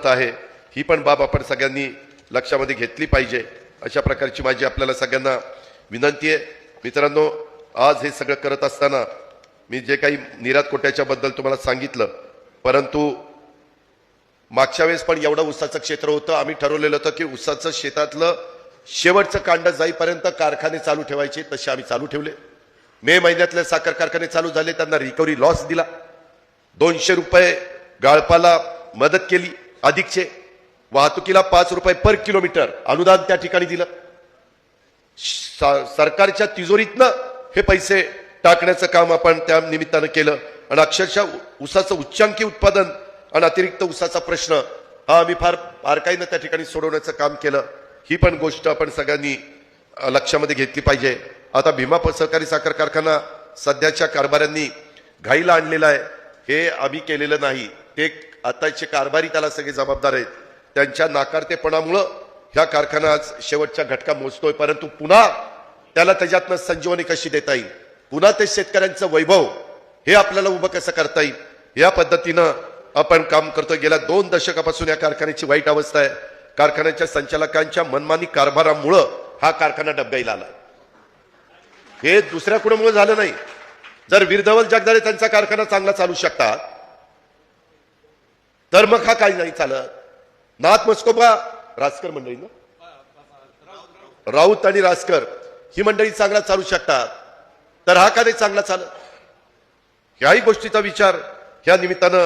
पत आहे, ही पण बाब आपण सगळ्यांनी लक्षामध्ये घेतली पाहिजे, अशा प्रकारची माझी आपल्याला सगळ्यांना विनंती आहे. मित्रांनो, आज हे सगळं करत असताना मी जे काही निर्यात कोट्याच्या बद्दल तुम्हाला सांगितलं, परंतु मागच्या वेळेस पण एवढं ऊसाचं क्षेत्र होतं, आम्ही ठरवलेलं होतं की ऊसाचं शेतातलं शेवटचं कांड जाईपर्यंत कारखाने चालू ठेवायचे, तसे आम्ही चालू ठेवले. मे महिन्यातले साखर कारखाने चालू झाले, त्यांना रिकव्हरी लॉस दिला, 200 रुपये गाळपाला मदत केली अधिकचे, वाहतुकीला 5 रुपये पर किलोमीटर अनुदान त्या ठिकाणी दिलं. सरकारच्या तिजोरीतनं हे पैसे टाकण्याचं काम आपण त्या निमित्तानं केलं आणि अक्षरशः ऊसाचं उच्चांकी उत्पादन आणि अतिरिक्त ऊसाचा प्रश्न हा आम्ही फार बारकाईनं त्या ठिकाणी सोडवण्याचं काम केलं. ही पण गोष्ट आपण सगळ्यांनी लक्षामध्ये घेतली पाहिजे. आता भीमा सहकारी साखर कारखाना सध्याच्या कारभाऱ्यांनी घाईला आणलेला आहे, हे आम्ही केलेलं नाही, ते आताचे कारभारी त्याला सगळे जबाबदार आहेत. त्यांच्या नाकारतेपणामुळं ह्या कारखाना आज शेवटच्या घटका मोजतोय, परंतु पुन्हा त्याला त्याच्यातनं संजीवनी कशी देता येईल, पुन्हा ते शेतकऱ्यांचं वैभव हे आपल्याला उभं कसं करता येईल, या पद्धतीनं आपण काम करतोय. गेल्या 2 दशकापासून या कारखान्याची वाईट अवस्था आहे. कारखान्याच्या संचालकांच्या मनमानी कारभारामुळं हा कारखाना डबघाईला आला. हे दुसऱ्या कुणामुळे झालं नाही. जर वीरधवल जगदाळे त्यांचा कारखाना चांगला चालू शकतात, तर मग हा काही नाही चालत. नाथ मस्कोबा रासकर मंडळी ना, राऊत आणि रासकर ही मंडळी चांगला चालू शकतात, तर हा का नाही चांगला चालत. ह्याही गोष्टीचा विचार ह्या निमित्तानं